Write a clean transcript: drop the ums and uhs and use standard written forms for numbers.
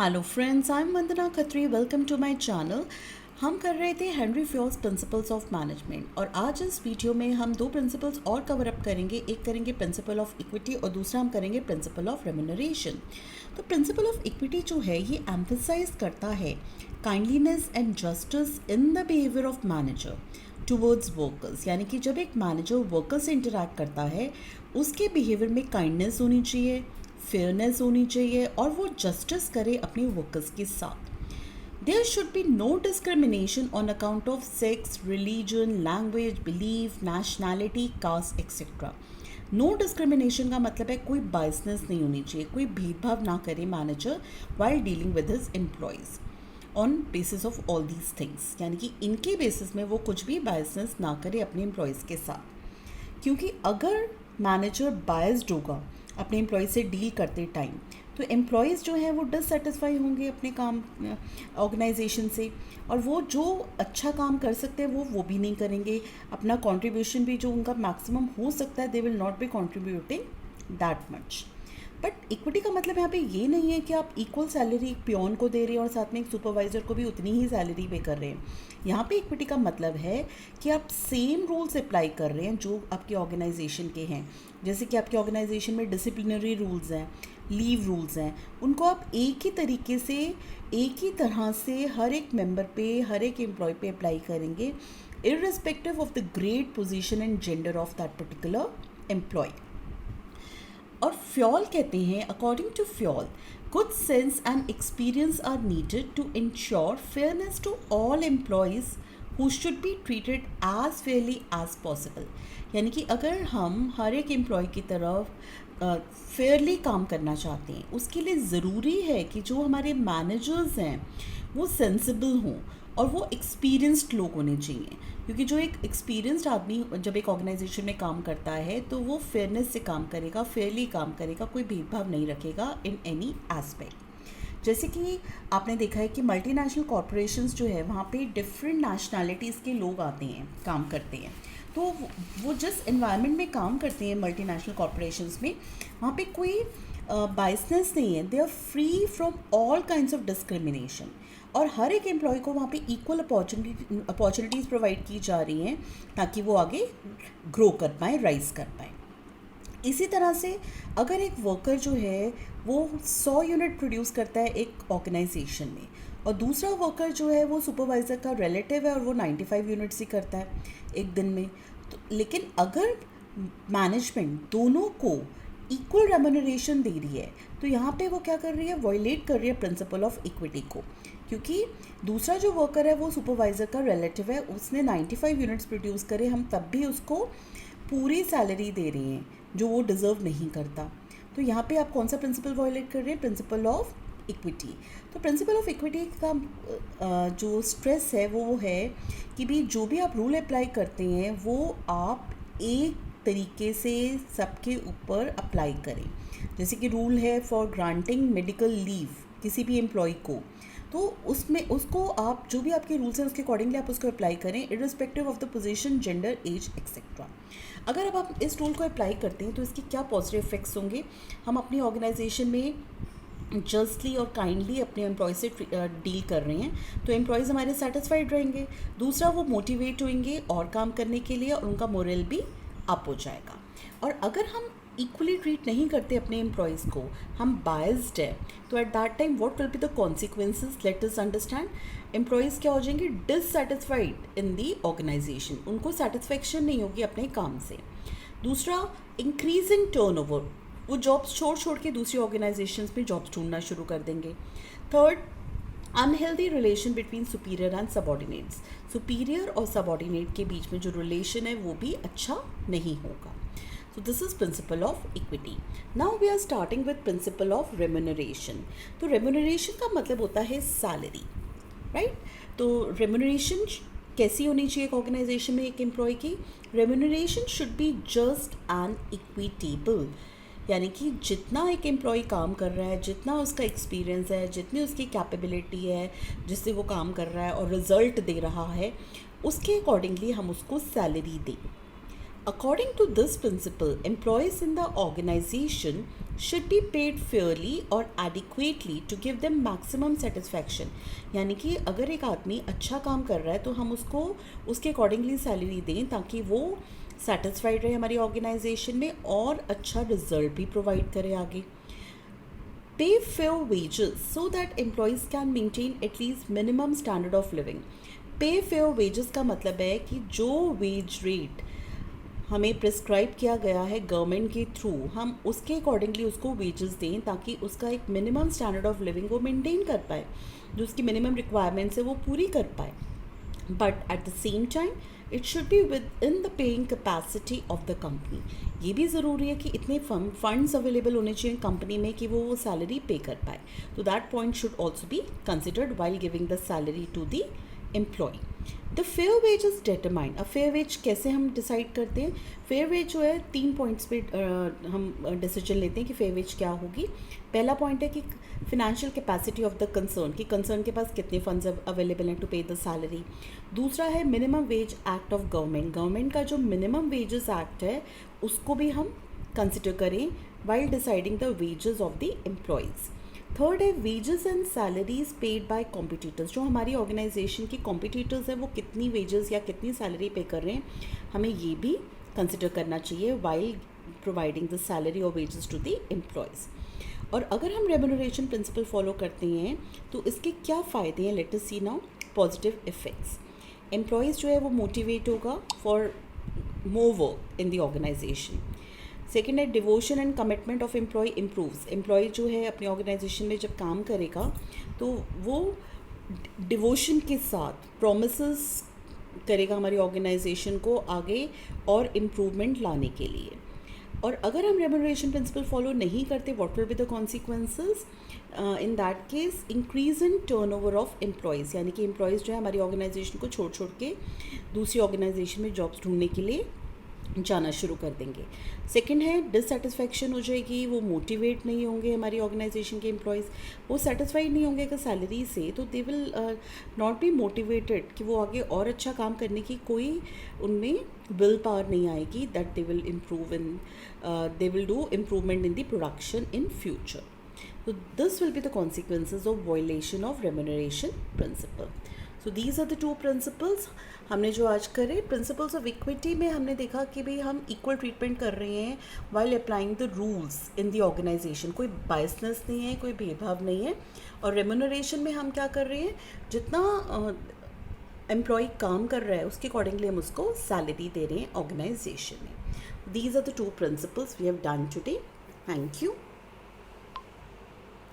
Hello friends, I am Vandana Khatri. Welcome to my channel. हम कर रहे थे Henry Fayol's principles of management और आज इस वीडियो में हम दो प्रिंसिपल्स और कवर अप करेंगे। एक करेंगे प्रिंसिपल ऑफ इक्विटी और दूसरा हम करेंगे प्रिंसिपल ऑफ रेम्यूनरेशन। तो प्रिंसिपल ऑफ इक्विटी जो है ये एम्फसाइज करता है kindliness and justice in the behaviour of manager towards workers, यानी कि जब एक मैनेजर वर्कर से इंटरैक्ट करता है उसके बिहेवियर में काइंडनेस होनी चाहिए, फेयरनेस होनी चाहिए और वो जस्टिस करे अपने वर्कर्स के साथ। There should be no discrimination on account of sex, religion, language, belief, nationality, caste etcetera. No discrimination का मतलब है कोई बायसनेस नहीं होनी चाहिए, कोई भेदभाव ना करे manager while dealing with his employees on basis of all these things, यानी कि इनके बेसिस में वो कुछ भी बायसनेस ना करे अपने एम्प्लॉयज़ के साथ। क्योंकि अगर मैनेजर बायस्ड होगा अपने एम्प्लॉयज़ से डील करते टाइम तो एम्प्लॉयज़ जो हैं वो डिससेटिस्फाई होंगे अपने काम ऑर्गेनाइजेशन से, और वो जो अच्छा काम कर सकते हैं वो भी नहीं करेंगे। अपना कंट्रीब्यूशन भी जो उनका मैक्सिमम हो सकता है they will not be contributing that much. But equity का मतलब यहाँ पे ये नहीं है कि आप इक्वल सैलरी एक पियोन को दे रहे हैं और साथ में एक सुपरवाइज़र को भी उतनी ही सैलरी पे कर रहे हैं। यहाँ पे इक्विटी का मतलब है कि आप सेम रूल्स अप्लाई कर रहे हैं जो आपके ऑर्गेनाइजेशन के हैं। जैसे कि आपके ऑर्गेनाइजेशन में डिसिप्लिनरी रूल्स हैं, लीव रूल्स हैं, उनको आप एक ही तरीके से एक ही तरह से हर एक मेंबर पे, हर एक एम्प्लॉय पे अप्लाई करेंगे irrespective of the grade position and gender of that particular employ. और फ्योल कहते हैं, according to Fayol, good sense and experience are needed to ensure fairness to all employees who should be treated as fairly as possible. यानी कि अगर हम हर एक employ की तरफ फेयरली काम करना चाहते हैं उसके लिए ज़रूरी है कि जो हमारे मैनेजर्स हैं वो सेंसिबल हों और वो एक्सपीरियंस्ड लोग होने चाहिए। क्योंकि जो एक एक्सपीरियंस्ड आदमी जब एक ऑर्गेनाइजेशन में काम करता है तो वो फेयरनेस से काम करेगा, फेयरली काम करेगा, कोई भेदभाव नहीं रखेगा इन एनी एस्पेक्ट। जैसे कि आपने देखा है कि मल्टीनेशनल कॉरपोरेशंस जो है वहाँ पे डिफरेंट नेशनैलिटीज़ के लोग आते हैं, काम करते हैं। तो वो जिस एनवायरनमेंट में काम करते हैं मल्टीनेशनल कॉरपोरेशंस में, वहाँ पे कोई बायसनेस नहीं है। They are free from all kinds of discrimination और हर एक एम्प्लॉय को वहाँ पे इक्वल अपॉर्चुनिटीज़ प्रोवाइड की जा रही हैं ताकि वो आगे ग्रो कर पाएँ, राइज कर पाएँ। इसी तरह से अगर एक वर्कर जो है वो 100 यूनिट प्रोड्यूस करता है एक ऑर्गेनाइजेशन में और दूसरा वर्कर जो है वो सुपरवाइज़र का रिलेटिव है और वो 95 यूनिट्स ही करता है एक दिन में, तो लेकिन अगर मैनेजमेंट दोनों को इक्वल रेम्यूनरेशन दे रही है तो यहाँ पे वो क्या कर रही है, वॉयलेट कर रही है प्रिंसिपल ऑफ इक्विटी को। क्योंकि दूसरा जो वर्कर है वो सुपरवाइज़र का रिलेटिव है, उसने 95 यूनिट्स प्रोड्यूस करे, हम तब भी उसको पूरी सैलरी दे रहे हैं जो वो डिज़र्व नहीं करता। तो यहाँ पे आप कौन सा प्रिंसिपल वॉयलेट कर रहे हैं, प्रिंसिपल ऑफ इक्विटी। तो प्रिंसिपल ऑफ इक्विटी का जो स्ट्रेस है वो है कि भी जो भी आप रूल अप्लाई करते हैं वो आप एक तरीके से सबके ऊपर अप्लाई करें। जैसे कि रूल है फॉर ग्रांटिंग मेडिकल लीव किसी भी एम्प्लॉय को, तो उसमें उसको आप जो भी आपके रूल्स हैं उसके अकॉर्डिंगली आप उसको अप्लाई करें irrespective of the position, gender, age etcetera. अगर अब आप इस रूल को अप्लाई करते हैं तो इसके क्या पॉजिटिव इफेक्ट्स होंगे। हम अपनी ऑर्गेनाइजेशन में जस्टली और काइंडली अपने एम्प्लॉय से डील कर रहे हैं तो एम्प्लॉयज़ हमारे सेटिस्फाइड रहेंगे। दूसरा, वो मोटिवेट होंगे और काम करने के लिए और उनका मोरल भी अप हो जाएगा। और अगर हम इक्वली ट्रीट नहीं करते अपने एम्प्लॉयज़ को, हम बायस्ड है, तो at that time what will be the consequences, let us understand. Employees क्या हो जाएंगे, डिससेटिस्फाइड इन दी ऑर्गेनाइजेशन, उनको सेटिस्फेक्शन नहीं होगी अपने काम से। दूसरा, इंक्रीजिंग टर्नओवर, वो जॉब्स छोड़ के दूसरी ऑर्गेनाइजेशंस में जॉब्स ढूंढना शुरू कर देंगे। Third, unhealthy relation between superior and subordinates, superior और सबॉर्डिनेट के बीच में जो रिलेशन है वो भी अच्छा नहीं होगा। So this is principle of equity. Now we are starting with principle of remuneration. तो remuneration का मतलब होता है सैलरी, राइट। तो remuneration कैसी होनी चाहिए एक ऑर्गेनाइजेशन में एक एम्प्लॉय की, remuneration should be just and equitable। यानी कि जितना एक एम्प्लॉय काम कर रहा है, जितना उसका एक्सपीरियंस है, जितनी उसकी कैपेबिलिटी है, जिससे वो काम कर रहा है और रिजल्ट दे रहा है, उसके अकॉर्डिंगली हम उसको सैलरी दें। According to this principle, employees in the organization should be paid fairly or adequately to give them maximum satisfaction. यानी कि अगर एक आदमी अच्छा काम कर रहा है तो हम उसको उसके अकॉर्डिंगली सैलरी दें ताकि वो सेटिस्फाइड रहे हमारी ऑर्गेनाइजेशन में और अच्छा रिजल्ट भी प्रोवाइड करे आगे. Pay fair wages so that employees can maintain at least minimum standard of living. Pay fair wages का मतलब है कि जो वेज रेट हमें प्रिस्क्राइब किया गया है गवर्नमेंट के थ्रू हम उसके अकॉर्डिंगली उसको वेजेस दें ताकि उसका एक मिनिमम स्टैंडर्ड ऑफ लिविंग वो मेंटेन कर पाए, जो उसकी मिनिमम रिक्वायरमेंट्स है वो पूरी कर पाए. But at the same time it should be with in the paying capacity of the company. ये भी ज़रूरी है कि इतने फंड्स अवेलेबल होने चाहिए कंपनी में कि वो सैलरी पे कर पाए. तो that point should also be considered while giving the salary to the employ. The fair wage is determined. अब फेयर वेज कैसे हम डिसाइड करते हैं? फेयर वेज जो है 3 पॉइंट्स पे हम डिसीजन लेते हैं कि फेयर वेज क्या होगी. पहला पॉइंट है कि financial capacity of the concern, कि कंसर्न के पास कितने फंड्स अवेलेबल हैं टू पे द सैलरी. दूसरा है minimum wage act of government. Government का जो मिनिमम वेजेस एक्ट है उसको भी हम कंसिडर करें while deciding the wages of the employees. Third है wages and salaries paid by competitors. जो हमारी ऑर्गेनाइजेशन की कॉम्पिटिटर्स हैं वो कितनी वेजेस या कितनी सैलरी पे कर रहे हैं, हमें ये भी कंसिडर करना चाहिए वाइल प्रोवाइडिंग द सैलरी और वेजेस टू द एम्प्लॉयज़. और अगर हम रेम्यूनरेशन प्रिंसिपल फॉलो करते हैं तो इसके क्या फ़ायदे हैं? Let us see now positive effects. Employees जो है वो मोटिवेट होगा for more work in the organisation. Second है devotion and commitment of employee improves. Employee जो है अपनी ऑर्गेनाइजेशन में जब काम करेगा तो वो डिवोशन के साथ प्रोमिसेस करेगा हमारी ऑर्गेनाइजेशन को आगे और इम्प्रूवमेंट लाने के लिए. और अगर हम रेम्यूनरेशन प्रिंसिपल फॉलो नहीं करते, what will be the consequences? In that case increase in turnover of employees. यानी कि एम्प्लॉयज़ जो है हमारी ऑर्गेनाइजेशन को छोड़ छोड़ के दूसरी ऑर्गेनाइजेशन में जॉब्स ढूंढने के लिए जाना शुरू कर देंगे. सेकंड है डिससेटिस्फैक्शन हो जाएगी, वो मोटिवेट नहीं होंगे. हमारी ऑर्गेनाइजेशन के एम्प्लॉयज़ वो सेटिस्फाइड नहीं होंगे अगर सैलरी से, तो they will not be motivated कि वो आगे और अच्छा काम करने की कोई उनमें विल पावर नहीं आएगी. That they will improve in they will do improvement in the production in future. So this will be the consequences of violation of remuneration principle. So these are the two principles हमने जो आज करे. Principles of equity में हमने देखा कि भाई हम इक्वल ट्रीटमेंट कर रहे हैं while applying the rules in the organisation. कोई बायसनेस नहीं है, कोई भेदभाव नहीं है. और रेम्यूनरेशन में हम क्या कर रहे हैं, जितना एम्प्लॉय काम कर रहा है उसके अकॉर्डिंगली हम उसको सैलरी दे रहे हैं ऑर्गेनाइजेशन में. These are the two principles we have done today. Thank you.